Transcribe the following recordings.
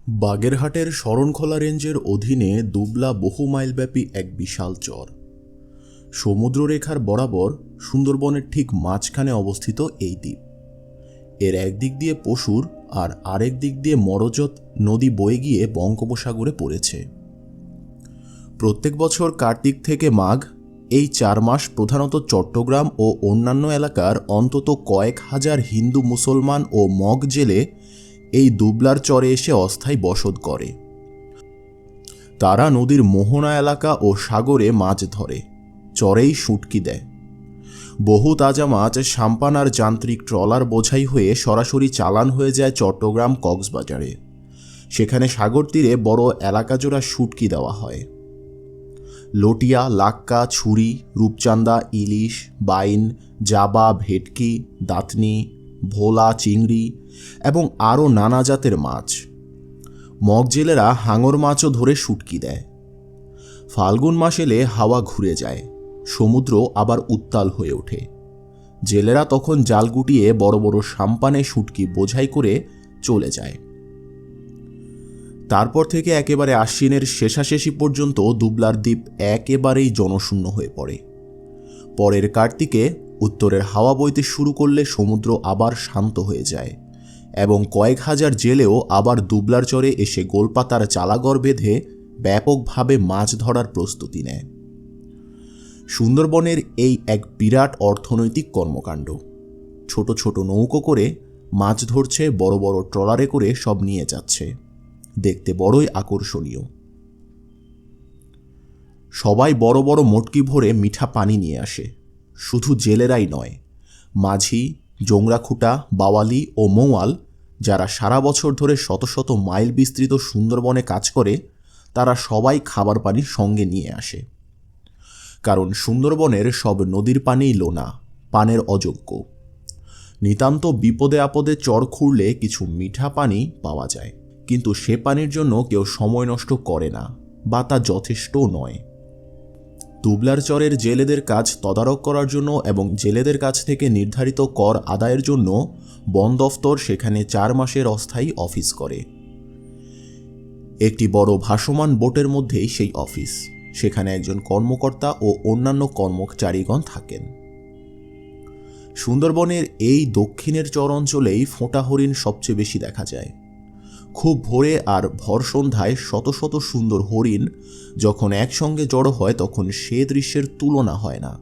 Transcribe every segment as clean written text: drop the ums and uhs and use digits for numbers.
বাগেরহাটের শরণখোলা রেঞ্জের অধীনে দুবলা বহু মাইলব্যাপী এক বিশাল চর। সমুদ্ররেখার বরাবর সুন্দরবনের ঠিক মাঝখানে অবস্থিত এই দ্বীপ। এর একদিক দিয়ে পশুর আর আরেক দিক দিয়ে মরজত নদী বয়ে গিয়ে বঙ্গোপসাগরে পড়েছে। প্রত্যেক বছর কার্তিক থেকে মাঘ এই 4 মাস প্রধানত চট্টগ্রাম ও অন্যান্য এলাকার অন্তত কয়েক হাজার হিন্দু মুসলমান ও মগ জেলে এই দুবলার চরে এসে অস্থায়ী বসত করে। তারা নদীর মোহনা এলাকা ও সাগরে মাছ ধরে, চরেই শুটকি দেয়। বহু তাজা মাছ সাম্পান আর যান্ত্রিক ট্রলার বোঝাই হয়ে সরাসরি চালান হয়ে যায় চট্টগ্রাম কক্সবাজারে। সেখানে সাগর তীরে বড় এলাকাজোড়া শুটকি দেওয়া হয়। লটিয়া, লাক্কা, ছুরি, রূপচান্দা, ইলিশ, বাইন, জাবা, ভেটকি, দাঁতনি, ভোলা, চিংড়ি এবং আরও নানা জাতের মাছ। মগজেলেরা হাঙর মাছও ধরে শুটকি দেয়। ফাল্গুন মাস এলে হাওয়া ঘুরে যায়, সমুদ্র আবার উত্তাল হয়ে ওঠে। জেলেরা তখন জাল গুটিয়ে বড় বড় সাম্পানে শুটকি বোঝাই করে চলে যায়। তারপর থেকে একেবারে আশ্বিনের শেষাশেষি পর্যন্ত দুবলার দ্বীপ একেবারেই জনশূন্য হয়ে পড়ে। পরের কার্তিকে উত্তরের হাওয়া বইতে শুরু করলে সমুদ্র আবার শান্ত হয়ে যায় এবং কয়েক হাজার জেলেও আবার দুবলার চরে এসে গোলপাতার চালাগড় বেঁধে ব্যাপকভাবে মাছ ধরার প্রস্তুতি নেয়। সুন্দরবনের এই এক বিরাট অর্থনৈতিক কর্মকাণ্ড। ছোট ছোট নৌকো করে মাছ ধরছে, বড় বড় ট্রলারে করে সব নিয়ে যাচ্ছে। দেখতে বড়ই আকর্ষণীয়। সবাই বড় বড় মটকি ভরে মিঠা পানি নিয়ে আসে। শুধু জেলেরাই নয়, মাঝি, জোংরাখুটা, বাওয়ালি ও মৌয়াল, যারা সারা বছর ধরে শত শত মাইল বিস্তৃত সুন্দরবনে কাজ করে, তারা সবাই খাবার পানি সঙ্গে নিয়ে আসে। কারণ সুন্দরবনের সব নদীর পানিই লোনা, পানের অযোগ্য। নিতান্ত বিপদে আপদে চর খুঁড়লে কিছু মিঠা পানি পাওয়া যায়, কিন্তু সে পানির জন্য কেউ সময় নষ্ট করে না বা তা যথেষ্টও নয়। দুবলার চরের জেলেদের কাজ তদারক করার জন্য এবং জেলেদের কাছ থেকে নির্ধারিত কর আদায়ের জন্য বন দফতর সেখানে 4 মাসের অস্থায়ী অফিস করে। একটি বড় ভাসমান বোটের মধ্যেই সেই অফিস। সেখানে একজন কর্মকর্তা ও অন্যান্য কর্মচারীগণ থাকেন। সুন্দরবনের এই দক্ষিণের চর অঞ্চলেই ফোঁটা হরিণ সবচেয়ে বেশি দেখা যায়। খুব ভোরে আর ভর সন্ধ্যায় শত শত সুন্দর হরিণ যখন একসঙ্গে জড়ো হয় তখন সে দৃশ্যের তুলনা হয় না।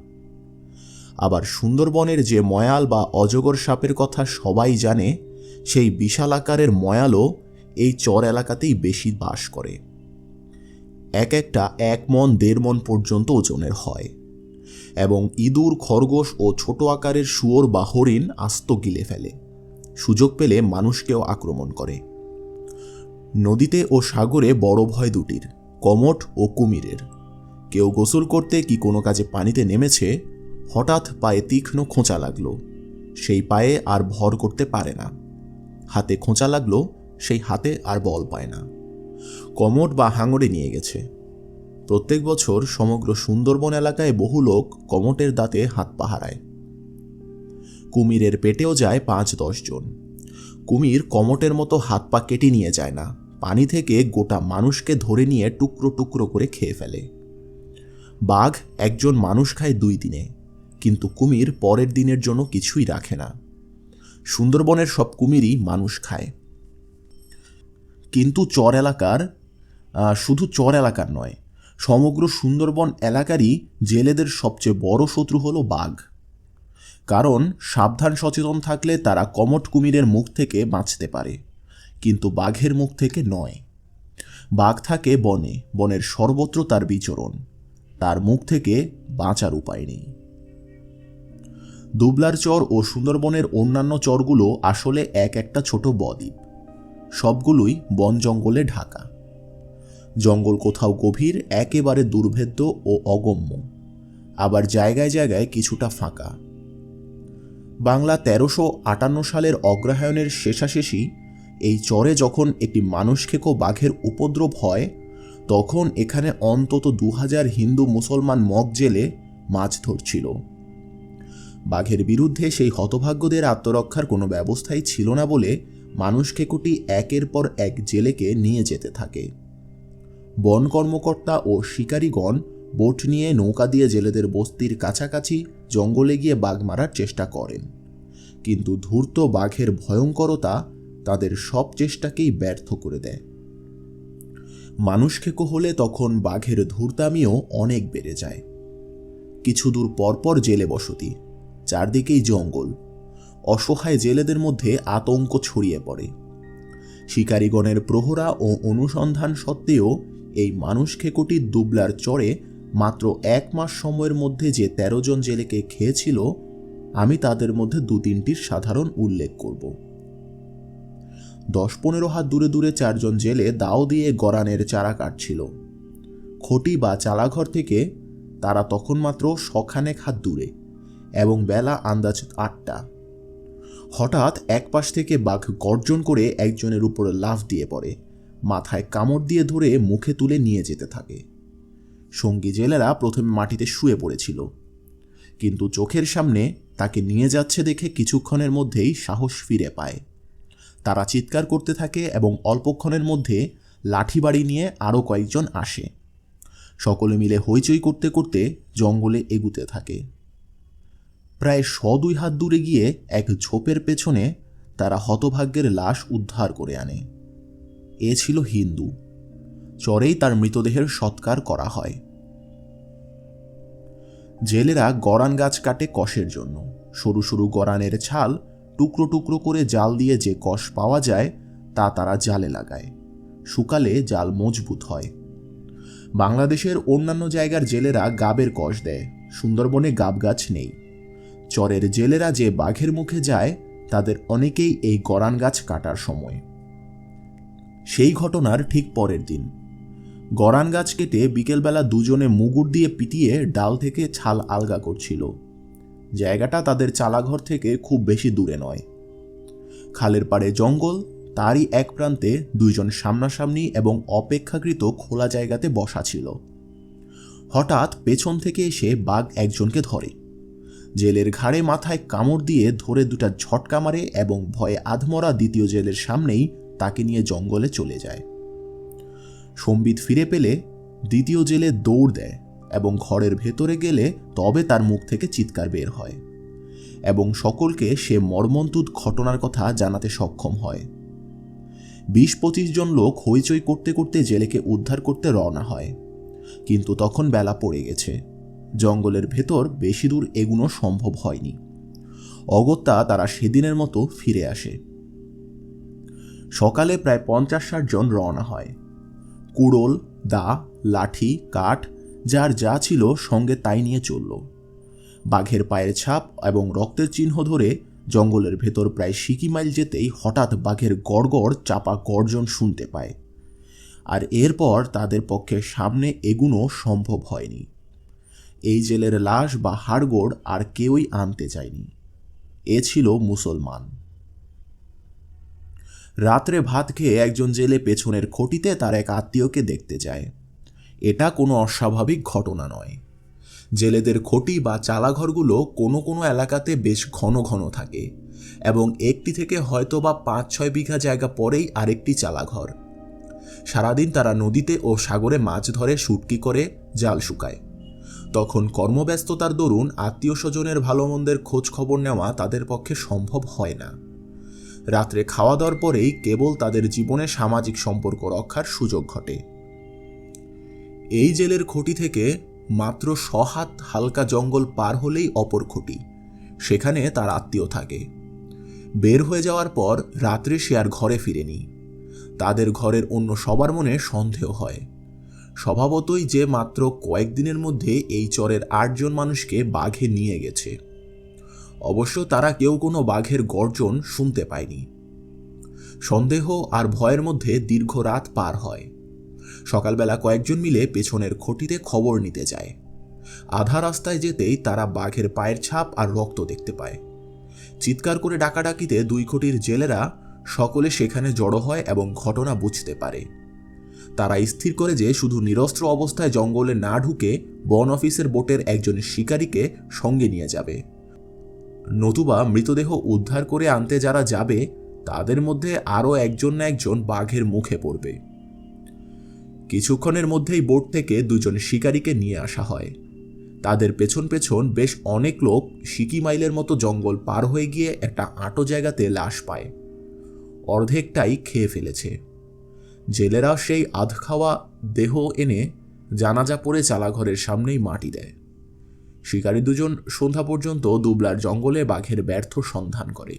আবার সুন্দরবনের যে ময়াল বা অজগর সাপের কথা সবাই জানে, সেই বিশাল আকারের ময়ালও এই চর এলাকাতেই বেশি বাস করে। এক একটা 1 মণ 1.5 মণ পর্যন্ত ওজনের হয় এবং ইঁদুর, খরগোশ ও ছোট আকারের শুয়োর বা হরিণ আস্ত গিলে ফেলে। সুযোগ পেলে মানুষকেও আক্রমণ করে। নদীতে ও সাগরে বড় ভয় দুটির, কমট ও কুমিরের। কেউ গোসল করতে কি কোনো কাজে পানিতে নেমেছে, হঠাৎ পায়ে তীক্ষ্ণ খোঁচা লাগলো, সেই পায়ে আর ভর করতে পারে না। হাতে খোঁচা লাগলো, সেই হাতে আর বল পায় না। কমট বা হাঙরে নিয়ে গেছে। প্রত্যেক বছর সমগ্র সুন্দরবন এলাকায় বহু লোক কমটের দাঁতে হাত পা হারায়। কুমিরের পেটেও যায় 5-10 জন। কুমির কমটের মতো হাত পা কেটে নিয়ে যায় না, পানি থেকে গোটা মানুষকে ধরে নিয়ে টুকরো টুকরো করে খেয়ে ফেলে। বাঘ একজন মানুষ খায় 2 দিনে, কিন্তু কুমির পরের দিনের জন্য কিছুই রাখে না। সুন্দরবনের সব কুমিরই মানুষ খায়। কিন্তু শুধু চর এলাকার নয়, সমগ্র সুন্দরবন এলাকারই জেলেদের সবচেয়ে বড় শত্রু হলো বাঘ। কারণ সাবধান সচেতন থাকলে তারা কমট কুমিরের মুখ থেকে বাঁচতে পারে, কিন্তু বাঘের মুখ থেকে নয়। বাঘ থাকে বনে, বনের সর্বত্র তার বিচরণ, তার মুখ থেকে বাঁচার উপায় নেই। দুবলার চর ও সুন্দরবনের অন্যান্য চরগুলো আসলে এক একটা ছোট বদ্বীপ। সবগুলোই বন জঙ্গলে ঢাকা। জঙ্গল কোথাও গভীর, একেবারে দুর্ভেদ্য ও অগম্য, আবার জায়গায় জায়গায় কিছুটা ফাঁকা। বাংলা 1358 সালের অগ্রহায়ণের শেষাশেষি এই চরে যখন একটি মানুষখেকো বাঘের উপদ্রব হয়, তখন এখানে অন্তত 2000 হিন্দু মুসলমান মগ জেলে মাছ ধরছিল। বাঘের বিরুদ্ধে সেই হতভাগ্যদের আত্মরক্ষার কোনো ব্যবস্থাই ছিল না বলে মানুষ খেকোটি একের পর এক জেলেকে নিয়ে যেতে থাকে। বন কর্মকর্তা ও শিকারীগণ বোট নিয়ে নৌকা দিয়ে জেলেদের বস্তির কাছাকাছি জঙ্গলে গিয়ে বাঘ মারার চেষ্টা করেন, কিন্তু ধূর্ত বাঘের ভয়ঙ্করতা তাদের সব চেষ্টাকেই ব্যর্থ করে দেয়। মানুষ খেকো হলে তখন বাঘের ধূর্তামিও অনেক বেড়ে যায়। কিছু দূর পরপর জেলে বসতি, চারদিকেই জঙ্গল। অসহায় জেলেদের মধ্যে আতঙ্ক ছড়িয়ে পড়ে। শিকারীগণের প্রহরা ও অনুসন্ধান সত্ত্বেও এই মানুষ খেকোটির দুবলার চরে মাত্র 1 মাস সময়ের মধ্যে যে 13 জন জেলেকে খেয়েছিল, আমি তাদের মধ্যে 2-3টির সাধারণ উল্লেখ করব। 10-15 হাত দূরে দূরে 4 জন জেলে দাও দিয়ে গরানের চারা কাটছিল। খটি বা চালাঘর থেকে তারা তখন মাত্র 100 হাত দূরে এবং বেলা আন্দাজ 8টা। হঠাৎ এক পাশ থেকে বাঘ গর্জন করে একজনের উপর লাফ দিয়ে পড়ে, মাথায় কামড় দিয়ে ধরে মুখে তুলে নিয়ে যেতে থাকে। সঙ্গী জেলেরা প্রথমে মাটিতে শুয়ে পড়েছিল, কিন্তু চোখের সামনে তাকে নিয়ে যাচ্ছে দেখে কিছুক্ষণের মধ্যেই সাহস ফিরে পায়। তারা চিৎকার করতে থাকে এবং অল্পক্ষণের মধ্যে লাঠি বাড়ি নিয়ে আরও কয়েকজন আসে। সকলে মিলে হইচই করতে করতে জঙ্গলে এগুতে থাকে। প্রায় 100-2 হাত দূরে গিয়ে এক ঝোপের পেছনে তারা হতভাগ্যের লাশ উদ্ধার করে আনে। এ ছিল হিন্দু। চরেই তার মৃতদেহের সৎকার করা হয়। জেলেরা গরান গাছ কাটে কষের জন্য। সরু সরু গরানের ছাল টুকরো টুকরো করে জাল দিয়ে যে কষ পাওয়া যায় তা তারা জালে লাগায়। শুকালে জাল মজবুত হয়। বাংলাদেশের অন্যান্য জায়গার জেলেরা গাবের কষ দেয়, সুন্দরবনে গাব গাছ নেই। চরের জেলেরা যে বাঘের মুখে যায় তাদের অনেকেই এই গরান গাছ কাটার সময়। সেই ঘটনার ঠিক পরের দিন গরান গাছ কেটে বিকেলবেলা দুজনে মুগুর দিয়ে পিটিয়ে ডাল থেকে ছাল আলগা করছিল। জায়গাটা তাদের চালাঘর থেকে খুব বেশি দূরে নয়। খালের পাড়ে জঙ্গল, তারই এক প্রান্তে 2 জন সামনাসামনি এবং অপেক্ষাকৃত খোলা জায়গাতে বসা ছিল। হঠাৎ পেছন থেকে এসে বাঘ একজনকে ধরে। জেলের ঘাড়ে মাথায় কামড় দিয়ে ধরে 2টা ঝটকা মারে এবং ভয়ে আধমরা দ্বিতীয় জেলের সামনেই তাকে নিয়ে জঙ্গলে চলে যায়। সম্বিত ফিরে পেলে দ্বিতীয় জেলে দৌড় দেয় এবং ঘরের ভেতরে গেলে তবে তার মুখ থেকে চিৎকার বের হয় এবং সকলকে সে মর্মন্তুদ ঘটনার কথা জানাতে সক্ষম হয়। 20-25 জন লোক হইচই করতে করতে জেলেকে উদ্ধার করতে রওনা হয়, কিন্তু তখন বেলা পড়ে গেছে। জঙ্গলের ভেতর বেশি দূর এগুনো সম্ভব হয়নি। অগত্যা তারা সেদিনের মতো ফিরে আসে। সকালে প্রায় 50-60 জন রওনা হয়। কুড়োল, দা, লাঠি, কাঠ, যার যা ছিল সঙ্গে তাই নিয়ে চলল। বাঘের পায়ের ছাপ এবং রক্তের চিহ্ন ধরে জঙ্গলের ভেতর প্রায় 60 মাইল যেতেই হঠাৎ বাঘের গড়গড় চাপা গর্জন শুনতে পায়। আর এরপর তাদের পক্ষে সামনে এগুনো সম্ভব হয়নি। এই জেলের লাশ বা হাড়গোড় আর কেউই আনতে চায়নি। এ ছিল মুসলমান। রাত্রে ভাত খেয়ে একজন জেলে পেছনের খটিতে তার এক আত্মীয়কে দেখতে যায়। এটা কোনো অস্বাভাবিক ঘটনা নয়। জেলেদের খটি বা চালাঘরগুলো কোনো কোনো এলাকাতে বেশ ঘন ঘন থাকে এবং একটি থেকে হয়তো বা 5-6 বিঘা জায়গা পরেই আরেকটি চালাঘর। সারাদিন তারা নদীতে ও সাগরে মাছ ধরে শুটকি করে জাল শুকায়। তখন কর্মব্যস্ততার দরুন আত্মীয় স্বজনের ভালো মন্দের খোঁজ খবর নেওয়া তাদের পক্ষে সম্ভব হয় না। রাত্রে খাওয়া দাওয়ার পরেই কেবল তাদের জীবনে সামাজিক সম্পর্ক রক্ষার সুযোগ ঘটে। এই জেলের খটি থেকে মাত্র 100 হাত হালকা জঙ্গল পার হলেই অপর খটি, সেখানে তার আত্মীয় থাকে। বের হয়ে যাওয়ার পর রাত্রে সে আর ঘরে ফিরেনি। তাদের ঘরের অন্য সবার মনে সন্দেহ হয়। স্বভাবতই যে মাত্র কয়েকদিনের মধ্যে এই চরের 8 জন মানুষকে বাঘে নিয়ে গেছে। অবশ্য তারা কেউ কোনো বাঘের গর্জন শুনতে পায়নি। সন্দেহ আর ভয়ের মধ্যে দীর্ঘ রাত পার হয়। সকালবেলা কয়েকজন মিলে পেছনের খটিতে খবর নিতে যায়। আধা রাস্তায় যেতেই তারা বাঘের পায়ের ছাপ আর রক্ত দেখতে পায়। চিৎকার করে ডাকাডাকিতে 2 খটির জেলেরা সকলে সেখানে জড়ো হয় এবং ঘটনা বুঝতে পারে। তারা স্থির করে যে শুধু নিরস্ত্র অবস্থায় জঙ্গলে না ঢুকে বন অফিসের বোটের একজন শিকারীকে সঙ্গে নিয়ে যাবে, নতুবা মৃতদেহ উদ্ধার করে আনতে যারা যাবে তাদের মধ্যে আরও একজন না একজন বাঘের মুখে পড়বে। কিছুক্ষণের মধ্যেই বোট থেকে দুজন শিকারীকে নিয়ে আসা হয়। তাদের পেছন পেছন বেশ অনেক লোক সিকি মাইলের মতো জঙ্গল পার হয়ে গিয়ে একটা আঁটো জায়গাতে লাশ পায়। অর্ধেকটাই খেয়ে ফেলেছে। জেলেরা সেই আধ খাওয়া দেহ এনে জানাজা পড়ে চালাঘরের সামনেই মাটি দেয়। শিকারী দুজন সন্ধ্যা পর্যন্ত দুবলার জঙ্গলে বাঘের ব্যর্থ সন্ধান করে।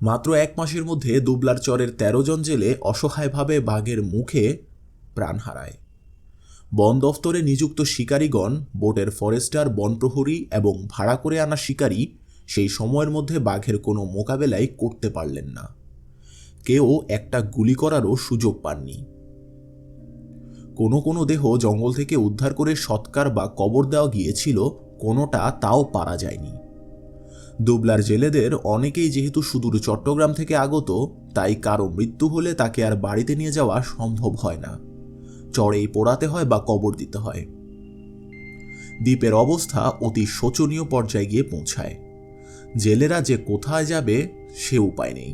মাত্র 1 মাসের মধ্যে দুবলার চরের 13 জন জেলে অসহায়ভাবে বাঘের মুখে প্রাণ হারায়। বন দফতরে নিযুক্ত শিকারীগণ, বোটের ফরেস্টার, বনপ্রহরী এবং ভাড়া করে আনা শিকারী সেই সময়ের মধ্যে বাঘের কোনো মোকাবেলাই করতে পারলেন না। কেউ একটা গুলি করারও সুযোগ পাননি। কোনো কোনো দেহ জঙ্গল থেকে উদ্ধার করে সৎকার বা কবর দেওয়া গিয়েছিল, কোনোটা তাও পারা যায়নি। দুবলার জেলেদের অনেকেই যেহেতু সুদূর চট্টগ্রাম থেকে আগত, তাই কারো মৃত্যু হলে তাকে আর বাড়িতে নিয়ে যাওয়া সম্ভব হয় না। চড়েই পোড়াতে হয় বা কবর দিতে হয়। দ্বীপের অবস্থা অতি শোচনীয় পর্যায়ে গিয়ে পৌঁছায়। জেলেরা যে কোথায় যাবে সে উপায় নেই,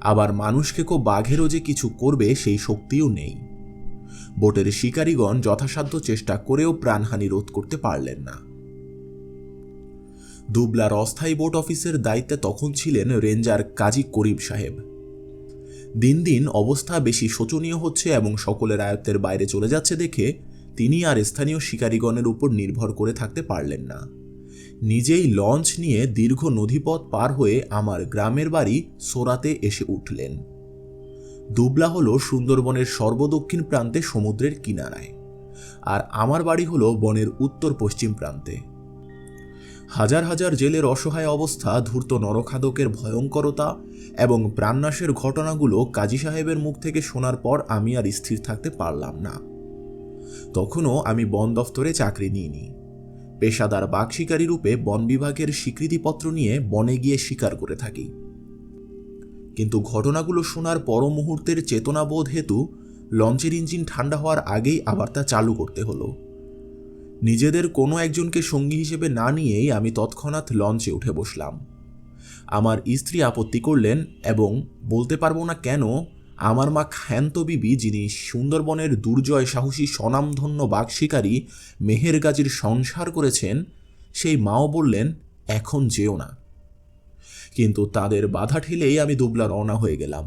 আবার মানুষকে বাঘেরও যে কিছু করবে সেই শক্তিও নেই। বোটের শিকারীগণ যথাসাধ্য চেষ্টা করেও প্রাণহানি রোধ করতে পারলেন না। দুবলার অস্থায়ী বোট অফিসের দায়িত্বে তখন ছিলেন রেঞ্জার কাজী করিম সাহেব। দিন দিন অবস্থা বেশি শোচনীয় হচ্ছে এবং সকলের আয়ত্তের বাইরে চলে যাচ্ছে দেখে তিনি আর স্থানীয় শিকারীগণের উপর নির্ভর করে থাকতে পারলেন না। নিজেই লঞ্চ নিয়ে দীর্ঘ নদীপথ পার হয়ে আমার গ্রামের বাড়ি সোরাতে এসে উঠলেন। দুবলা হলো সুন্দরবনের সর্বদক্ষিণ প্রান্তে সমুদ্রের কিনারায়, আর আমার বাড়ি হলো বনের উত্তর পশ্চিম প্রান্তে। হাজার হাজার জেলের অসহায় অবস্থা, ধূর্ত নরখাদকের ভয়ঙ্করতা এবং প্রাণনাশের ঘটনাগুলো কাজী সাহেবের মুখ থেকে শোনার পর আমি আর স্থির থাকতে পারলাম না। তখনও আমি বন দফতরে চাকরি নিইনি। পেশাদার বাঘ শিকারী রূপে বন বিভাগের স্বীকৃতিপত্র নিয়ে বনে গিয়ে শিকার করে থাকি। কিন্তু ঘটনাগুলো শোনার পর মুহূর্তের চেতনাবোধ হেতু লঞ্চের ইঞ্জিন ঠান্ডা হওয়ার আগেই আবার তা চালু করতে হলো। নিজেদের কোনো একজনকে সঙ্গী হিসেবে না নিয়েই আমি তৎক্ষণাৎ লঞ্চে উঠে বসলাম। আমার স্ত্রী আপত্তি করলেন এবং বলতে পারবো না কেন আমার মা ক্ষান্ত বিবি, যিনি সুন্দরবনের দুর্জয় সাহসী স্বনামধন্য বাঘ শিকারী মেহের গাজীর সংসার করেছেন, সেই মাও বললেন এখন যেও না। কিন্তু তাদের বাধা ঠেলেই আমি দুবলা রওনা হয়ে গেলাম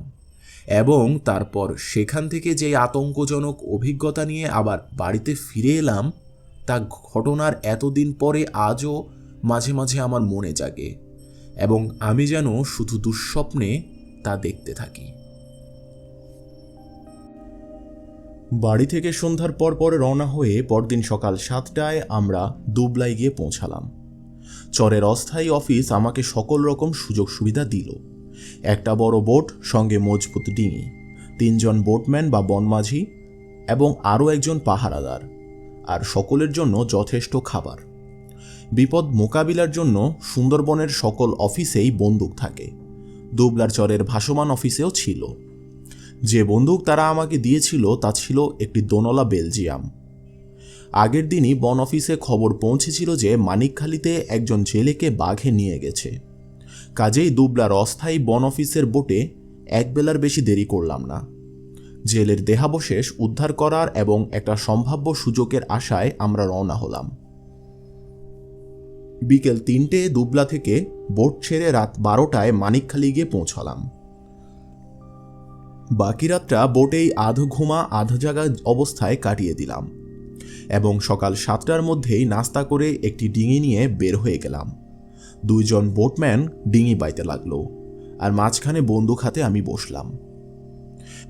এবং তারপর সেখান থেকে যে আতঙ্কজনক অভিজ্ঞতা নিয়ে আবার বাড়িতে ফিরে এলাম, তা ঘটনার এতদিন পরে আজও মাঝে মাঝে আমার মনে জাগে এবং আমি যেন শুধু দুঃস্বপ্নে তা দেখতে থাকি। বাড়ি থেকে সন্ধ্যার পর রওনা হয়ে পরদিন সকাল 7টায় আমরা দুবলায় গিয়ে পৌঁছালাম। চরের অস্থায়ী অফিস আমাকে সকল রকম সুযোগ সুবিধা দিল। একটা বড় বোট, সঙ্গে মজবুত ডিঙি, 3 জন বোটম্যান বা বনমাঝি এবং আরও একজন পাহারাদার, আর সকলের জন্য যথেষ্ট খাবার। বিপদ মোকাবিলার জন্য সুন্দরবনের সকল অফিসেই বন্দুক থাকে। দুবলার চরের ভাসমান অফিসেও ছিল। যে বন্দুক তারা আমাকে দিয়েছিল তা ছিল একটি দোনলা বেলজিয়াম। আগের দিনই বন অফিসে খবর পৌঁছেছিল যে মানিকখালীতে একজন জেলেকে বাঘে নিয়ে গেছে। কাজেই দুবলার অস্থায়ী বন অফিসের বোটে একবেলার বেশি দেরি করলাম না। জেলের দেহাবশেষ উদ্ধার করার এবং একটা সম্ভাব্য সুযোগের আশায় আমরা রওনা হলাম। বিকেল 3টে দুবলা থেকে বোট ছেড়ে রাত 12টায় মানিকখালী গিয়ে পৌঁছালাম। বাকি রাতটা বোটেই আধ ঘুমা আধ জাগা অবস্থায় কাটিয়ে দিলাম এবং সকাল 7টার মধ্যেই নাস্তা করে একটি ডিঙি নিয়ে বের হয়ে গেলাম। 2 জন বোটম্যান ডিঙি বাইতে লাগলো, আর মাঝখানে বন্দুক হাতে আমি বসলাম।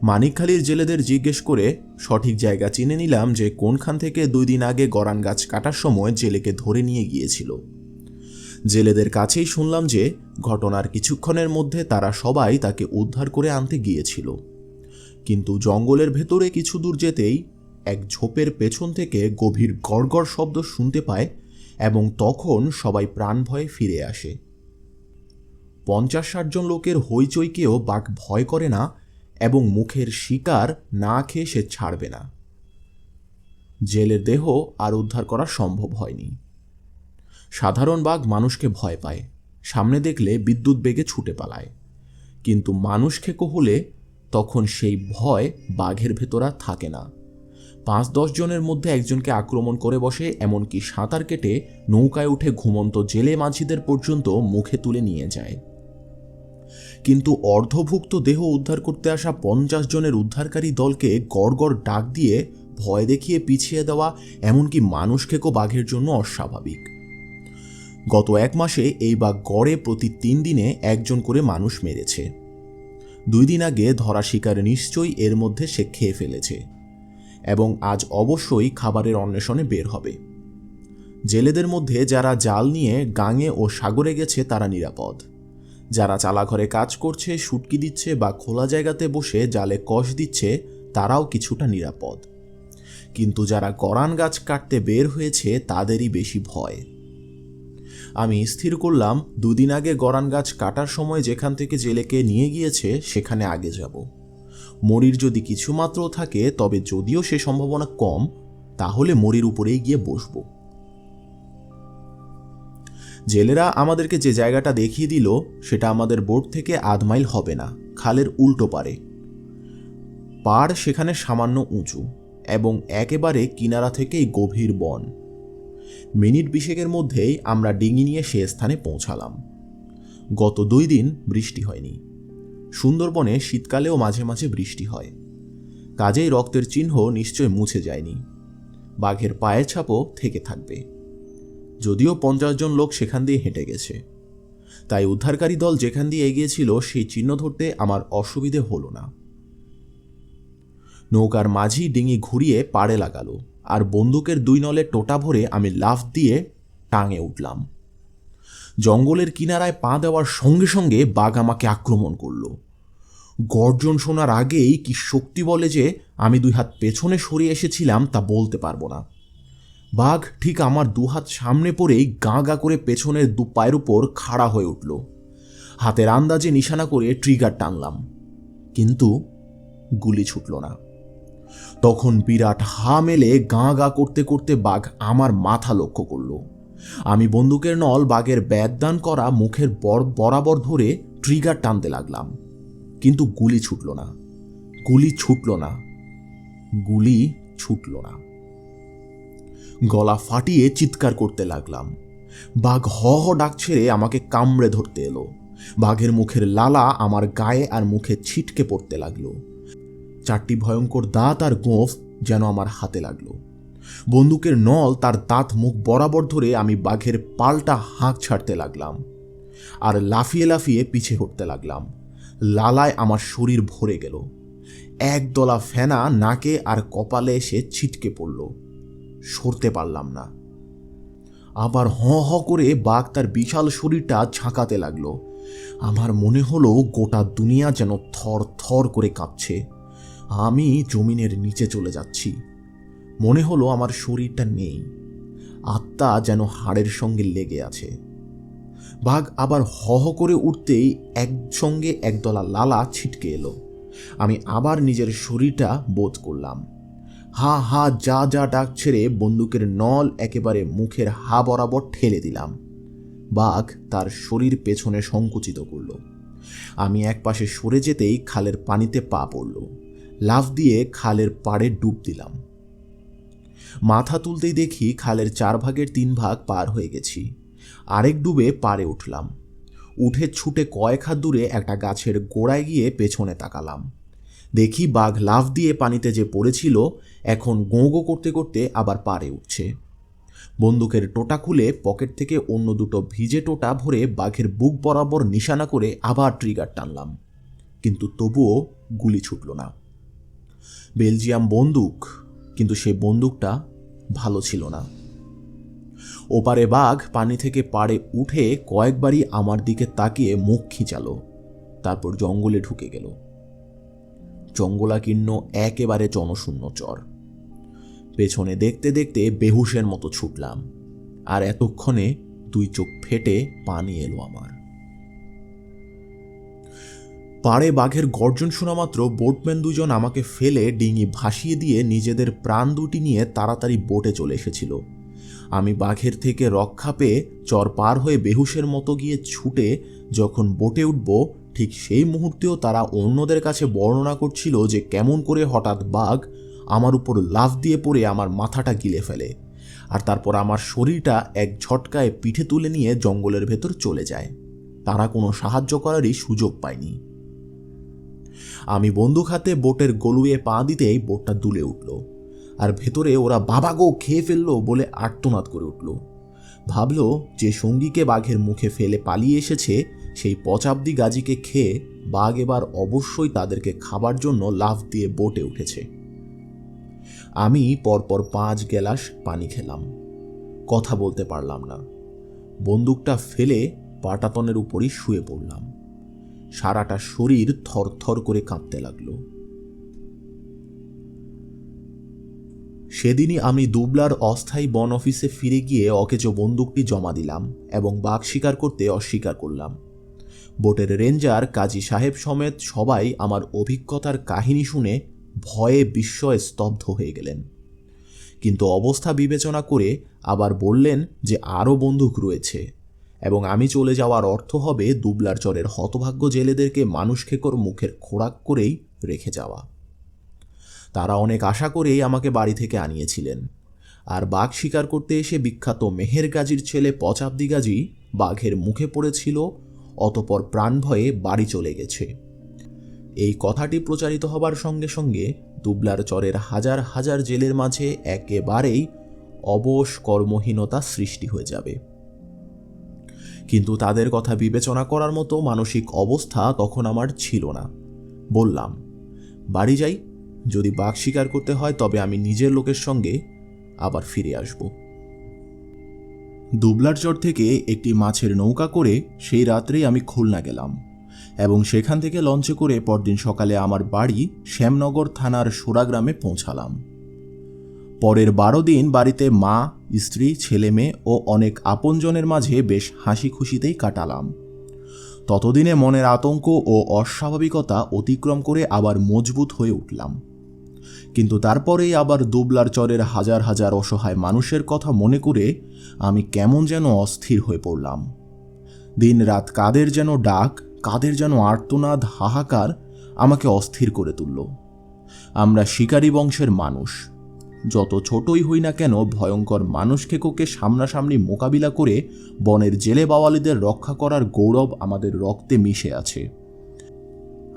মানিকখালীর জেলেদের জিজ্ঞেস করে সঠিক জায়গা চিনে নিলাম যে কোনখান থেকে 2 দিন আগে গরান গাছ কাটার সময় জেলেকে ধরে নিয়ে গিয়েছিল। জেলেদের কাছেই শুনলাম যে ঘটনার কিছুক্ষণের মধ্যে তারা সবাই তাকে উদ্ধার করে আনতে গিয়েছিল, কিন্তু জঙ্গলের ভেতরে কিছু দূর যেতেই এক ঝোপের পেছন থেকে গভীর গড়গড় শব্দ শুনতে পায় এবং তখন সবাই প্রাণ ভয়ে ফিরে আসে। 50-60 জন লোকের হইচইকেও বাঘ ভয় করে না এবং মুখের শিকার না খেয়ে সে ছাড়বে না। জেলের দেহ আর উদ্ধার করা সম্ভব হয়নি। সাধারণ বাঘ মানুষকে ভয় পায়, সামনে দেখলে বিদ্যুৎ বেগে ছুটে পালায়, কিন্তু মানুষ খেকো হলে তখন সেই ভয় বাঘের ভেতর আর থাকে না। 5-10 জনের মধ্যে একজনকে আক্রমণ করে বসে, এমনকি সাঁতার কেটে নৌকায় উঠে ঘুমন্ত জেলে মাঝিদের পর্যন্ত মুখে তুলে নিয়ে যায়। কিন্তু অর্ধভুক্ত দেহ উদ্ধার করতে আসা 50 জনের উদ্ধারকারী দলকে গড়গড় ডাক দিয়ে ভয় দেখিয়ে পিছিয়ে দেওয়া এমনকি মানুষ খেকো বাঘের জন্য অস্বাভাবিক। গত 1 মাসে এই বাঘ গড়ে প্রতি 3 দিনে একজন করে মানুষ মেরেছে। 2 দিন আগে ধরা শিকার নিশ্চয়ই এর মধ্যে সে খেয়ে ফেলেছে এবং আজ অবশ্যই খাবারের অন্বেষণে বের হবে। জেলেদের মধ্যে যারা জাল নিয়ে গাঙে ও সাগরে গেছে তারা নিরাপদ। যারা চালাঘরে কাজ করছে, শুটকি দিচ্ছে বা খোলা জায়গাতে বসে জালে কষ দিচ্ছে তারাও কিছুটা নিরাপদ। কিন্তু যারা গরান গাছ কাটতে বের হয়েছে তাদেরই বেশি ভয়। আমি স্থির করলাম 2 দিন আগে গরান গাছ কাটার সময় যেখান থেকে জেলেকে নিয়ে গিয়েছে সেখানে আগে যাব। মরির যদি কিছুমাত্র থাকে, তবে যদিও সে সম্ভাবনা কম, তাহলে মরির উপরেই গিয়ে বসব। জেলেরা আমাদেরকে যে জায়গাটা দেখিয়ে দিল সেটা আমাদের বোট থেকে 1/2 মাইল হবে না, খালের উল্টো পারে। পাড় সেখানে সামান্য উঁচু এবং একেবারে কিনারা থেকেই গভীর বন। মিনিট 20 মধ্যেই আমরা ডিঙি নিয়ে সে স্থানে পৌঁছালাম। গত 2 দিন বৃষ্টি হয়নি। সুন্দরবনে শীতকালেও মাঝে মাঝে বৃষ্টি হয়, কাজেই রক্তের চিহ্ন নিশ্চয় মুছে যায়নি। বাঘের পায়ের ছাপও থেকে থাকবে, যদিও 50 জন লোক সেখান দিয়ে হেঁটে গেছে। তাই উদ্ধারকারী দল যেখান দিয়ে এগিয়েছিল সেই চিহ্ন ধরতে আমার অসুবিধে হলো না। নৌকার মাঝি ডিঙি ঘুরিয়ে পাড়ে লাগালো আর বন্দুকের 2 নলে টোটা ভরে আমি লাফ দিয়ে টাঙে উঠলাম। জঙ্গলের কিনারায় পা দেওয়ার সঙ্গে সঙ্গে বাঘ আমাকে আক্রমণ করল। গর্জন শোনার আগেই কি শক্তি বলে যে আমি 2 হাত পেছনে সরিয়ে এসেছিলাম তা বলতে পারবো না। বাঘ ঠিক আমার 2 হাত সামনে পড়েই গাঁ গা করে পেছনের 2 পায়ের উপর খাড়া হয়ে উঠল। হাতের আন্দাজে নিশানা করে ট্রিগার টানলাম, কিন্তু গুলি ছুটল না। তখন বিরাট হা মেলে গাঁ গা করতে করতে বাঘ আমার মাথা লক্ষ্য করল। আমি বন্দুকের নল বাঘের ব্যাদদান করা মুখের বরাবর ধরে ট্রিগার টানতে লাগলাম, কিন্তু গুলি ছুটল না, গুলি ছুটল না, গুলি ছুটল না। গলা ফাটিয়ে চিৎকার করতে লাগলাম। বাঘ হ হ ডাক ছেড়ে আমাকে কামড়ে ধরতে এলো। বাঘের মুখের লালা আমার গায়ে আর মুখে ছিটকে পড়তে লাগলো। 4টি ভয়ঙ্কর দাঁত আর গোঁফ যেন আমার হাতে লাগলো। বন্দুকের নল তার দাঁত মুখ বরাবর ধরে আমি বাঘের পাল্টা হাঁক ছাড়তে লাগলাম আর লাফিয়ে লাফিয়ে পিছে হটতে লাগলাম। লালায় আমার শরীর ভরে গেল। একদলা ফেনা নাকে আর কপালে এসে ছিটকে পড়ল। সরতে পারলাম না। আবার হ হ করে বাঘ তার বিশাল শরীরটা ঝাঁকাতে লাগলো। আমার মনে হলো গোটা দুনিয়া যেন থর থর করে কাঁপছে। আমি জমিনের নিচে চলে যাচ্ছি। মনে হলো আমার শরীরটা নেই, আত্মা যেন হাড়ের সঙ্গে লেগে আছে। বাঘ আবার হ হ করে উঠতেই একসঙ্গে একদলা লালা ছিটকে এলো। আমি আবার নিজের শরীরটা বোধ করলাম। হা হা যা যা ডাক ছেড়ে বন্দুকের নল একেবারে মুখের হা বরাবর ঠেলে দিলাম। বাঘ তার শরীর পেছনে সংকুচিত করল। আমি একপাশে সরে যেতেই খালের পানিতে পা পড়ল। লাফ দিয়ে খালের পাড়ে ডুব দিলাম। মাথা তুলতেই দেখি খালের 4 ভাগের 3 ভাগ পার হয়ে গেছি। আরেক ডুবে পাড়ে উঠলাম। উঠে ছুটে কয়েক হাত দূরে একটা গাছের গোড়ায় গিয়ে পেছনে তাকালাম। দেখি বাঘ লাফ দিয়ে পানিতে যে পড়েছিল এখন গোঁ গোঁ করতে করতে আবার পাড়ে উঠছে। বন্দুকের টোটা খুলে পকেট থেকে অন্য 2টো ভিজে টোটা ভরে বাঘের বুক বরাবর নিশানা করে আবার ট্রিগার টানলাম, কিন্তু তবুও গুলি ছুটল না। বেলজিয়াম বন্দুক, কিন্তু সেই বন্দুকটা ভালো ছিল না। ওপারে বাঘ পানি থেকে পাড়ে উঠে কয়েকবারই আমার দিকে তাকিয়ে মুখ খিঁচালো, তারপর জঙ্গলে ঢুকে গেল। জঙ্গলাকীর্ণ একেবারে জনশূন্য চর। পেছনে দেখতে দেখতে বেহুশের মতো ছুটলাম, আর এতক্ষণে 2 চোখ ফেটে পানি এলো আমার। পাড়ে বাঘের গর্জন শোনা মাত্র বোটম্যান 2 জন আমাকে ফেলে ডিঙি ভাসিয়ে দিয়ে নিজেদের প্রাণ 2টি নিয়ে তাড়াতাড়ি বোটে চলে এসেছিল। আমি বাঘের থেকে রক্ষা পেয়ে চর পার হয়ে বেহুশের মতো গিয়ে ছুটে যখন বোটে উঠব, ঠিক সেই মুহূর্তেও তারা অন্যদের কাছে বর্ণনা করছিল যে কেমন করে হঠাৎ বাঘ আমার উপর লাফ দিয়ে পড়ে আমার মাথাটা গিলে ফেলে, আর তারপর আমার শরীরটা এক ঝটকায় পিঠে তুলে নিয়ে জঙ্গলের ভেতর চলে যায়। তারা কোনো সাহায্য করারই সুযোগ পায়নি। আমি বন্দুক হাতে বোটের গলুয়ে পা দিতেই বোটটা দুলে উঠল, আর ভেতরে ওরা বাবা গো খেয়ে ফেললো বলে আর্তনাদ করে উঠল। ভাবল যে সঙ্গীকে বাঘের মুখে ফেলে পালিয়ে এসেছে সেই পচাবদি গাজীকে খেয়ে বাঘ এবার অবশ্যই তাদেরকে খাবার জন্য লাফ দিয়ে বোটে উঠেছে। আমি পরপর 5 গ্লাস পানি খেলাম, কথা বলতে পারলাম না। বন্দুকটা ফেলে পাটাতনের উপরই শুয়ে পড়লাম। সারাটা শরীর থরথর করে কাঁপতে লাগলো। সেদিনই আমি দুবলার অস্থায়ী বন অফিসে ফিরে গিয়ে অকেজো বন্দুকটি জমা দিলাম এবং বাঘ শিকার করতে অস্বীকার করলাম। বোটের রেঞ্জার কাজী সাহেব সমেত সবাই আমার অভিজ্ঞতার কাহিনী শুনে ভয়ে বিস্ময়ে স্তব্ধ হয়ে গেলেন, কিন্তু অবস্থা বিবেচনা করে আবার বললেন যে আরও বন্দুক রয়েছে এবং আমি চলে যাওয়ার অর্থ হবে দুবলার চরের হতভাগ্য জেলেদেরকে মানুষ খেকোর মুখের খোরাক করেই রেখে যাওয়া। তারা অনেক আশা করেই আমাকে বাড়ি থেকে আনিয়েছিলেন, আর বাঘ শিকার করতে এসে বিখ্যাত মেহের গাজীর ছেলে পচাবদি গাজী বাঘের মুখে পড়েছিল, অতপর প্রাণ ভয়ে বাড়ি চলে গেছে। এই কথাটি প্রচারিত হবার সঙ্গে সঙ্গে দুবলার চরের হাজার হাজার জেলের মাঝে একেবারেই অবশ কর্মহীনতা সৃষ্টি হয়ে যাবে। কিন্তু তাদের কথা বিবেচনা করার মতো মানসিক অবস্থা তখন আমার ছিল না। বললাম, বাড়ি যাই, যদি বাঘ শিকার করতে হয় তবে আমি নিজের লোকের সঙ্গে আবার ফিরে আসব। দুবলার চর থেকে একটি মাছের নৌকা করে সেই রাত্রেই আমি খুলনা গেলাম এবং সেখান থেকে লঞ্চে করে পরদিন সকালে আমার বাড়ি শ্যামনগর থানার সোরা গ্রামে পৌঁছালাম। পরের 12 দিন বাড়িতে মা, স্ত্রী, ছেলে মেয়ে ও অনেক আপনজনের মাঝে বেশ হাসি খুশিতেই কাটালাম। ততদিনে মনের আতঙ্ক ও অস্বাভাবিকতা অতিক্রম করে আবার মজবুত হয়ে উঠলাম। কিন্তু তারপরেই আবার দুবলার চরের হাজার হাজার অসহায় মানুষের কথা মনে করে আমি কেমন যেন অস্থির হয়ে পড়লাম। দিন রাত কাদের যেন ডাক, কাদের যেন আর্তনাদ, হাহাকার আমাকে অস্থির করে তুলল। আমরা শিকারী বংশের মানুষ, যত ছোটই হই না কেন ভয়ঙ্কর মানুষ খেকোকে সামনাসামনি মোকাবিলা করে বনের জেলে বাওয়ালিদের রক্ষা করার গৌরব আমাদের রক্তে মিশে আছে।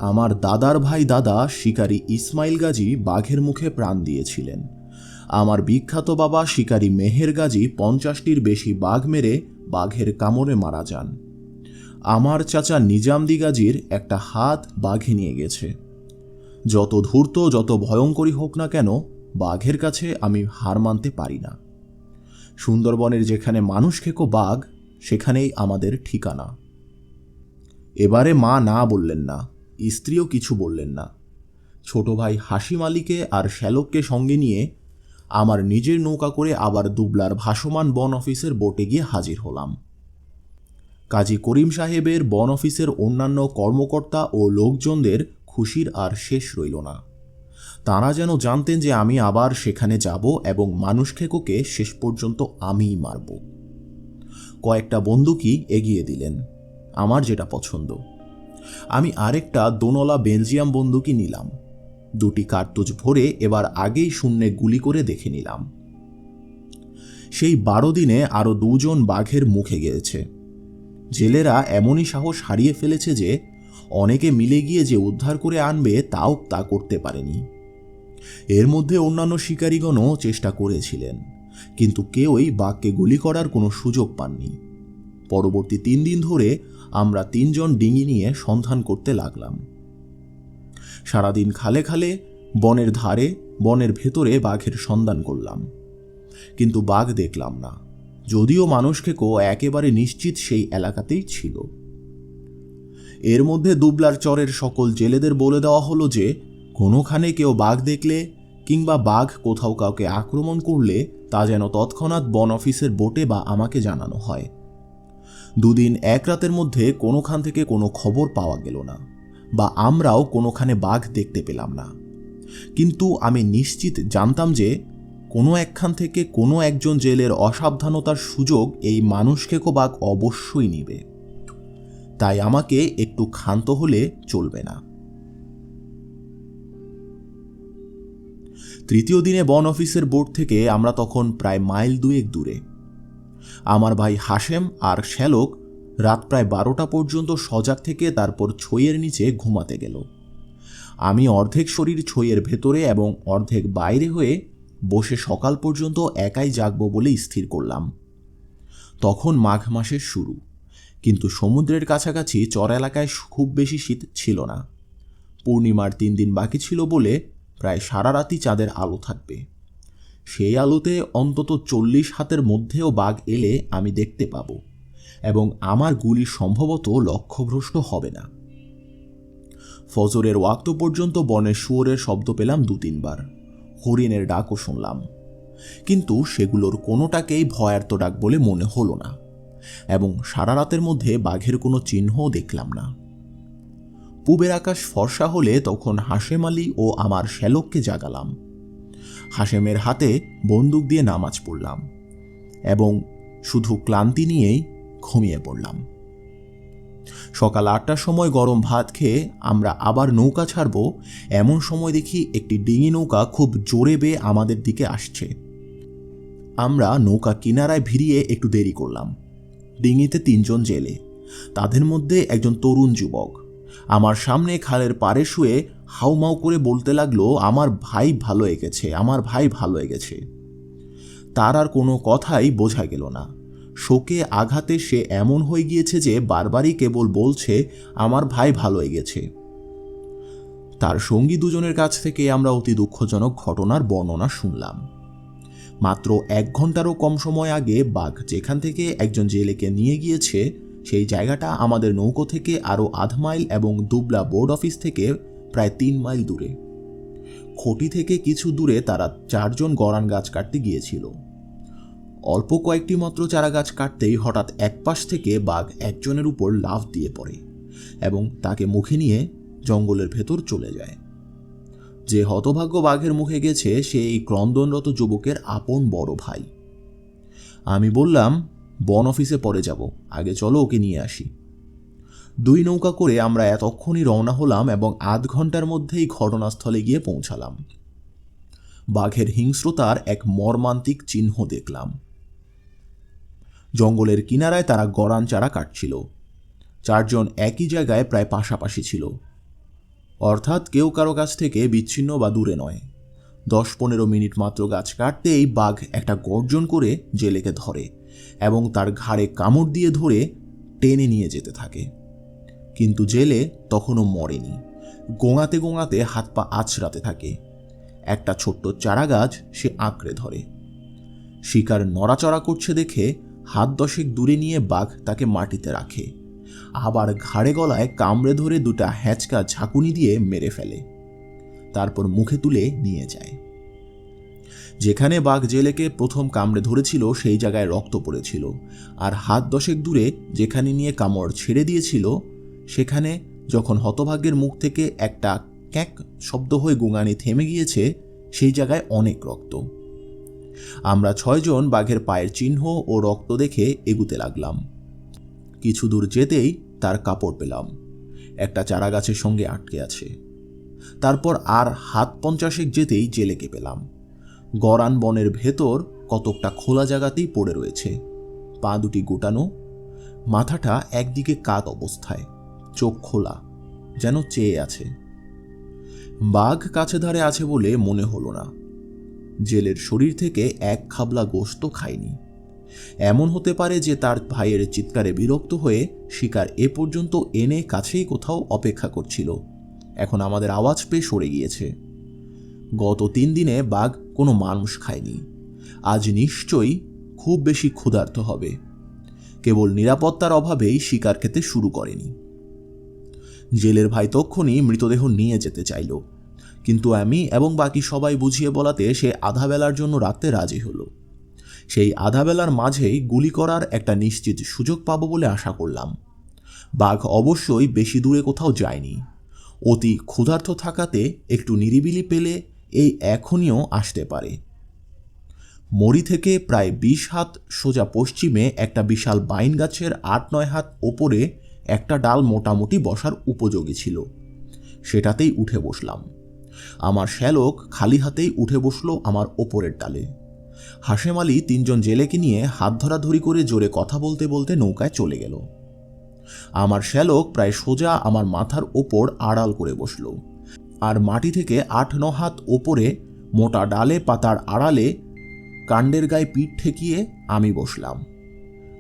আমার দাদার ভাই দাদা শিকারী ইসমাইল গাজী বাঘের মুখে প্রাণ দিয়েছিলেন। আমার বিখ্যাত বাবা শিকারী মেহের গাজী 50টির বেশি বাঘ মেরে বাঘের কামড়ে মারা যান। আমার চাচা নিজামদি গাজীর একটা হাত বাঘে নিয়ে গেছে। যত ধূর্ত, যত ভয়ঙ্করী হোক না কেন, বাঘের কাছে আমি হার মানতে পারি না। সুন্দরবনের যেখানে মানুষ খেকো বাঘ, সেখানেই আমাদের ঠিকানা। এবারে মা না বললেন না, স্ত্রীও কিছু বললেন না। ছোট ভাই হাসিম আলীকে আর শ্যালককে সঙ্গে নিয়ে আমার নিজের নৌকা করে আবার দুবলার ভাসমান বন অফিসের বোটে গিয়ে হাজির হলাম। কাজী করিম সাহেবের বন অফিসের অন্যান্য কর্মকর্তা ও লোকজনদের খুশির আর শেষ রইল না। তাঁরা যেন জানতেন যে আমি আবার সেখানে যাব এবং মানুষ খেকোকে শেষ পর্যন্ত আমিই মারব। কয়েকটা বন্দুকই এগিয়ে দিলেন, আমার যেটা পছন্দ। আমি আরেকটা দোনলা বেলজিয়াম বন্দুকই নিলাম। 2টি কার্তুজ ভরে এবার আগেই শূন্যে গুলি করে দেখে নিলাম। সেই 12 দিনে আরো 2 জন বাঘের মুখে গিয়েছে। জেলেরা এমনই সাহস হারিয়ে ফেলেছে যে অনেকে মিলে গিয়ে যে উদ্ধার করে আনবে তাও তা করতে পারেনি। এর মধ্যে অন্যান্য শিকারীগণও চেষ্টা করেছিলেন, কিন্তু কেউই বাঘকে গুলি করার কোনো সুযোগ পাননি। পরবর্তী 3 দিন ধরে আমরা 3 জন ডিঙি নিয়ে সন্ধান করতে লাগলাম। সারাদিন খালে খালে, বনের ধারে, বনের ভেতরে বাঘের সন্ধান করলাম, কিন্তু বাঘ দেখলাম না, যদিও মানুষ খেকো একেবারে নিশ্চিত সেই এলাকাতেই ছিল। এর মধ্যে দুবলার চরের সকল জেলেদের বলে দেওয়া হলো যে কোনোখানে কেউ বাঘ দেখলে কিংবা বাঘ কোথাও কাউকে আক্রমণ করলে তা যেন তৎক্ষণাৎ বন অফিসের বোটে বা আমাকে জানানো হয়। 2 দিন 1 রাতের মধ্যে কোনোখান থেকে কোনো খবর পাওয়া গেল না, বা আমরাও কোনোখানে বাঘ দেখতে পেলাম না। কিন্তু আমি নিশ্চিত জানতাম যে কোনো একখান থেকে কোনো একজন জেলের অসাবধানতার সুযোগ এই মানুষ খেকো বাঘ অবশ্যই নিবে। তাই আমাকে একটু ক্ষান্ত হলে চলবে না। তৃতীয় দিনে বন অফিসের বোর্ড থেকে আমরা তখন প্রায় মাইল 2 দূরে। আমার ভাই হাশেম আর শ্যালক রাত প্রায় 12টা পর্যন্ত সজাগ থেকে তারপর ছইয়ের নিচে ঘুমাতে গেল। আমি অর্ধেক শরীর ছইয়ের ভেতরে এবং অর্ধেক বাইরে হয়ে বসে সকাল পর্যন্ত একাই জাগব বলে স্থির করলাম। তখন মাঘ মাসের শুরু, কিন্তু সমুদ্রের কাছাকাছি চর এলাকায় খুব বেশি শীত ছিল না। পূর্ণিমার 3 দিন বাকি ছিল বলে প্রায় সারা রাতই চাঁদের আলো থাকবে। সেই আলোতে অন্তত 40 হাতের মধ্যেও বাঘ এলে আমি দেখতে পাব এবং আমার গুলি সম্ভবত লক্ষ্যভ্রষ্ট হবে না। ফজরের ওয়াক্ত পর্যন্ত বনের শুয়োরের শব্দ পেলাম 2-3 বার, হরিণের ডাকও শুনলাম, কিন্তু সেগুলোর কোনোটাকেই ভয়ার্ত ডাক বলে মনে হলো না এবং সারা রাতের মধ্যে বাঘের কোনো চিহ্নও দেখলাম না। পূবের আকাশ ফর্সা হলে তখন হাশেম আলী ও আমার শ্যালককে জাগালাম। হাশেমের হাতে বন্দুক দিয়ে নামাজ পড়লাম এবং শুধু ক্লান্তি নিয়েই ঘুমিয়ে পড়লাম। সকাল 8টার সময় গরম ভাত খেয়ে আমরা আবার নৌকা ছাড়ব, এমন সময় দেখি একটি ডিঙি নৌকা খুব জোরে বেয়ে আমাদের দিকে আসছে। আমরা নৌকা কিনারায় ভিড়িয়ে একটু দেরি করলাম। ডিঙিতে 3 জন জেলে, তাদের মধ্যে একজন তরুণ যুবক আমার সামনে খালের পাড়ে শুয়ে হাউমাউ করে বলতে লাগলো, আমার ভাই ভালো এগেছে, আমার ভাই ভালো এগেছে। তার আর কোনো কথাই বোঝা গেল না। শোকে আঘাতে সে এমন হয়ে গিয়েছে যে বারবারই কেবল বলছে, আমার ভাই ভালো এগেছে। তার সঙ্গী দুজনের কাছ থেকে আমরা অতি দুঃখজনক ঘটনার বর্ণনা শুনলাম। মাত্র 1 ঘন্টারও কম সময় আগে বাঘ যেখান থেকে একজন জেলেকে নিয়ে গিয়েছে সেই জায়গাটা আমাদের নৌকো থেকে আরও আধা মাইল এবং দুবলা বোর্ড অফিস থেকে প্রায় 3 মাইল দূরে। খুঁটি থেকে কিছু দূরে তারা 4 জন গরান গাছ কাটতে গিয়েছিল। অল্প কয়েকটি মাত্র চারা গাছ কাটতেই হঠাৎ একপাশ থেকে বাঘ একজনের উপর লাফ দিয়ে পড়ে এবং তাকে মুখে নিয়ে জঙ্গলের ভেতর চলে যায়। যে হতভাগ্য বাঘের মুখে গেছে সে এই ক্রন্দনরত যুবকের আপন বড় ভাই। আমি বললাম, বন অফিসে পরে যাব, আগে চলো ওকে নিয়ে আসি। 2 নৌকা করে আমরা এতক্ষণই রওনা হলাম এবং আধ ঘন্টার মধ্যেই ঘটনাস্থলে গিয়ে পৌঁছালাম। বাঘের হিংস্রতার এক মর্মান্তিক চিহ্ন দেখলাম। জঙ্গলের কিনারায় তারা গরান চারা কাটছিল। 4 জন একই জায়গায় প্রায় পাশাপাশি ছিল, অর্থাৎ কেউ কারো কাছ থেকে বিচ্ছিন্ন বা দূরে নয়। 10-15 মিনিট মাত্র গাছ কাটতেই বাঘ একটা গর্জন করে জেলেকে ধরে এবং তার ঘাড়ে কামড় দিয়ে ধরে টেনে নিয়ে যেতে থাকে। কিন্তু জেলে তখনও মরেনি, গোঙাতে গোঙাতে হাত পা আছড়াতে থাকে। একটা ছোট্ট চারা গাছ সে আঁকড়ে ধরে। শিকার নড়াচড়া করছে দেখে হাত 10 দূরে নিয়ে বাঘ তাকে মাটিতে রাখে, আবার ঘাড়ে গলায় কামড়ে ধরে 2টা হ্যাঁচকা ঝাঁকুনি দিয়ে মেরে ফেলে, তারপর মুখে তুলে নিয়ে যায়। যেখানে বাঘ জেলেকে প্রথম কামড়ে ধরেছিল সেই জায়গায় রক্ত পড়েছিল, আর হাত 10 দূরে যেখানে নিয়ে কামড় ছেড়ে দিয়েছিল সেখানে যখন হতভাগ্যের মুখ থেকে একটা ক্যাক শব্দ হয়ে গোঙানি থেমে গিয়েছে সেই জায়গায় অনেক রক্ত। আমরা 6 জন বাঘের পায়ের চিহ্ন ও রক্ত দেখে এগুতে লাগলাম। কিছু দূর যেতেই তার কাপড় পেলাম, একটা চারা গাছের সঙ্গে আটকে আছে। তারপর আর হাত 50 যেতেই জেলেকে পেলাম। গরান বনের ভেতর কতকটা খোলা জায়গাতেই পড়ে রয়েছে, পা 2টি গোটানো, মাথাটা একদিকে কাত অবস্থায়, চোখ খোলা, যেন চেয়ে আছে। বাঘ কাছে ধারে আছে বলে মনে হলো না। জেলের শরীর থেকে এক খাবলা গোশত খায়নি। এমন হতে পারে যে তার ভাইয়ের চিৎকারে বিরক্ত হয়ে শিকার এ পর্যন্ত এনে কাছেই কোথাও অপেক্ষা করছিল, এখন আমাদের আওয়াজ পেয়ে সরে গিয়েছে। গত 3 দিনে বাঘ কোনো মানুষ খায়নি, আজ নিশ্চয়ই খুব বেশি ক্ষুধার্ত হবে। কেবল নিরাপত্তার অভাবেই শিকার খেতে শুরু করেনি। জেলের ভাই তক্ষুনি মৃতদেহ নিয়ে যেতে চাইল, কিন্তু আমি এবং বাকি সবাই বুঝিয়ে বলাতে সে আধা বেলার জন্য রাখতে রাজি হলো। সেই আধা বেলার মাঝেই গুলি করার একটা নিশ্চিত সুযোগ পাবো বলে আশা করলাম। বাঘ অবশ্যই বেশি দূরে কোথাও যায়নি। অতি ক্ষুধার্ত থাকাতে একটু নিরিবিলি পেলে এই এখনিও আসতে পারে। মরি থেকে প্রায় 20 হাত সোজা পশ্চিমে একটা বিশাল বাইন গাছের 8-9 হাত ওপরে একটা ডাল মোটামুটি বসার উপযোগী ছিল, সেটাতেই উঠে বসলাম। আমার শ্যালক খালি হাতেই উঠে বসলো আমার ওপরের ডালে। হাশেম আলী 3 জন জেলেকে নিয়ে হাত ধরাধরি করে জোরে কথা বলতে বলতে নৌকায় চলে গেল। আমার শ্যালক প্রায় সোজা আমার মাথার ওপর আড়াল করে বসল, আর মাটি থেকে 8-9 হাত ওপরে মোটা ডালে পাতার আড়ালে কাণ্ডের গায়ে পিঠ ঠেকিয়ে আমি বসলাম।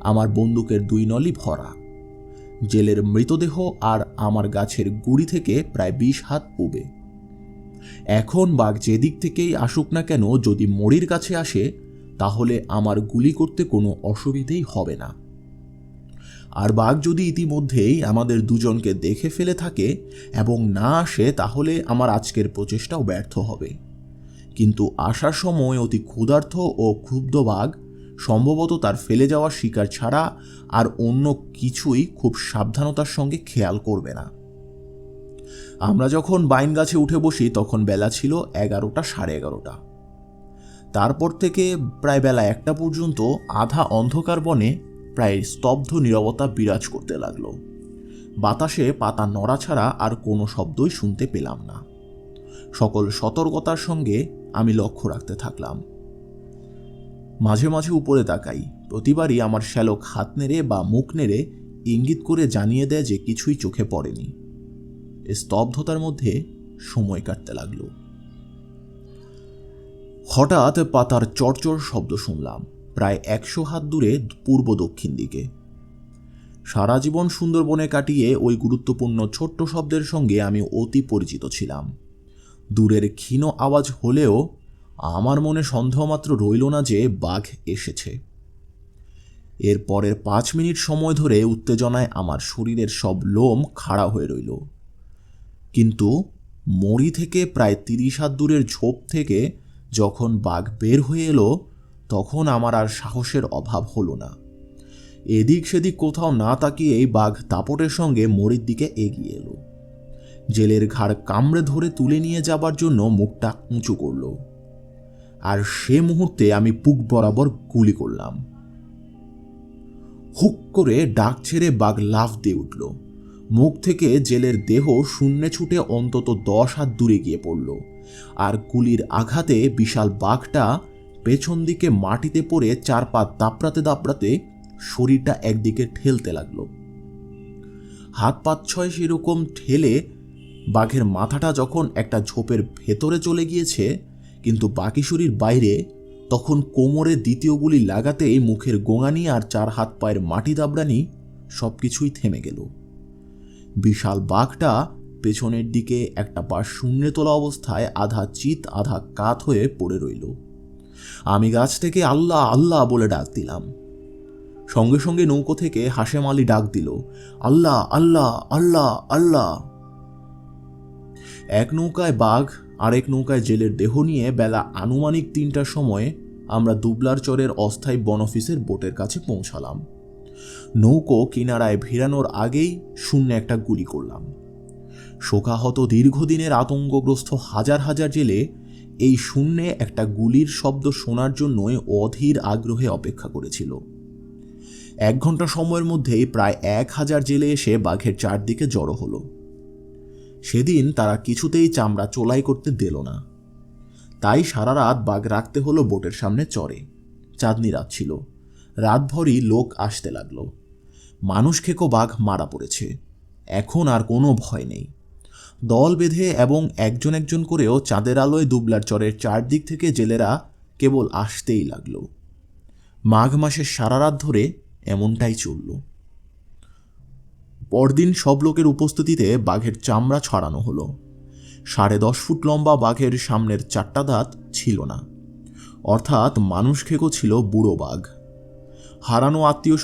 আমার বন্দুকের 2 নলি ভরা। জেলের মৃতদেহ আর আমার গাছের গুড়ি থেকে প্রায় 20 হাত পূবে। এখন বাঘ যেদিক থেকেই আসুক না কেন, যদি মরির কাছে আসে তাহলে আমার গুলি করতে কোনো অসুবিধেই হবে না। আর বাঘ যদি ইতিমধ্যেই আমাদের দুজনকে দেখে ফেলে থাকে এবং না আসে, তাহলে আমার আজকের প্রচেষ্টাও ব্যর্থ হবে। কিন্তু আসার সময় অতি ক্ষুধার্ত ও ক্ষুব্ধ বাঘ সম্ভবত তার ফেলে যাওয়া শিকার ছাড়া আর অন্য কিছুই খুব সাবধানতার সঙ্গে খেয়াল করবে না। আমরা যখন বাইন গাছে উঠে বসি তখন বেলা ছিল 11টা, 11:30। তারপর থেকে প্রায় বেলা 1টা পর্যন্ত আধা অন্ধকার বনে প্রায় স্তব্ধ নীরবতা বিরাজ করতে লাগলো। বাতাসে পাতা নড়া ছাড়া আর কোনো শব্দই শুনতে পেলাম না। সকল সতর্কতার সঙ্গে আমি লক্ষ্য রাখতে থাকলাম। মাঝে মাঝে উপরে তাকাই, প্রতিবারই আমার শ্যালক হাত নেড়ে বা মুখ নেড়ে ইঙ্গিত করে জানিয়ে দেয় যে কিছুই চোখে পড়েনি। স্তব্ধতার মধ্যে সময় কাটতে লাগলো। হঠাৎ পাতার চড়চড় শব্দ শুনলাম প্রায় 100 হাত দূরে পূর্ব দক্ষিণ দিকে। সারা জীবন সুন্দরবনে কাটিয়ে ওই গুরুত্বপূর্ণ ছোট্ট শব্দের সঙ্গে আমি অতি পরিচিত ছিলাম। দূরের ক্ষীণ আওয়াজ হলেও আমার মনে সন্দেহমাত্র রইল না যে বাঘ এসেছে। এর পরের 5 মিনিট সময় ধরে উত্তেজনায় আমার শরীরের সব লোম খাড়া হয়ে রইল। কিন্তু মরি থেকে প্রায় 30 হাত দূরের ঝোপ থেকে যখন বাঘ বের হয়ে এলো, তখন আমার আর সাহসের অভাব হলো না। এদিক সেদিক কোথাও না তাকিয়েই বাঘ দাপটের সঙ্গে মরির দিকে এগিয়ে এলো। জেলের ঘাড় কামড়ে ধরে তুলে নিয়ে যাবার জন্য মুখটা উঁচু করল, আর সে মুহূর্তে আমি বুক বরাবর গুলি করলাম। হুক করে ডাক ছেড়ে বাঘ লাফ দিয়ে উঠল। মুখ থেকে জেলের দেহ শূন্যে ছুটে অন্তত 10 হাত দূরে গিয়ে পড়ল, আর গুলির আঘাতে বিশাল বাঘটা পেছন দিকে মাটিতে পড়ে 4 পা দাপড়াতে দাপড়াতে শরীরটা একদিকে ঠেলতে লাগলো। হাত 5-6 সেরকম ঠেলে বাঘের মাথাটা যখন একটা ঝোপের ভেতরে চলে গিয়েছে, কিন্তু বাকি শরীর বাইরে, তখন কোমরে দ্বিতীয় গুলি লাগাতেই মুখের গোঙানি আর 4 হাত পায়ের মাটি দাবড়ানি সবকিছুই থেমে গেল। বিশাল বাঘটা পেছনের দিকে একটা পা শূন্যে তোলা অবস্থায় আধা চিত আধা কাত হয়ে পড়ে রইল। আমি গাছ থেকে আল্লাহ আল্লাহ বলে ডাক দিলাম। সঙ্গে সঙ্গে নৌকো থেকে হাশেম আলী ডাক দিল, আল্লাহ আল্লাহ আল্লাহ আল্লাহ। এক নৌকায় বাঘ, আরেক নৌকায় জেলের দেহ নিয়ে বেলা আনুমানিক 3টার সময় আমরা দুবলার চরের অস্থায়ী বন অফিসের বোটের কাছে পৌঁছালাম। নৌকো কিনারায় ভিড়ানোর আগেই শূন্যে একটা গুলি করলাম। শোকাহত দীর্ঘদিনের আতঙ্কগ্রস্ত হাজার হাজার জেলে এই শূন্যে একটা গুলির শব্দ শোনার জন্যই অধীর আগ্রহে অপেক্ষা করেছিল। 1 ঘন্টা সময়ের মধ্যেই প্রায় 1000 জেলে এসে বাঘের চারদিকে জড়ো হলো। সেদিন তারা কিছুতেই চামড়া চোলাই করতে দিল না, তাই সারা রাত বাঘ রাখতে হলো বোটের সামনে চরে। চাঁদনি রাত ছিল, রাতভরই লোক আসতে লাগলো। মানুষ খেকো বাঘ মারা পড়েছে, এখন আর কোনো ভয় নেই। দল বেঁধে এবং একজন একজন করেও চাঁদের আলোয় দুবলার চরের চারদিক থেকে জেলেরা কেবল আসতেই লাগলো। মাঘ মাসের সারা রাত ধরে এমনটাই চলল। পরদিন সব লোকের উপস্থিতিতে বাঘের চামড়া ছড়ানো হলো। 10.5 ফুট লম্বা বাঘের সামনের 4টা দাঁত ছিল না, অর্থাৎ মানুষ খেকো ছিল বুড়ো বাঘ। হারানো আত্মীয়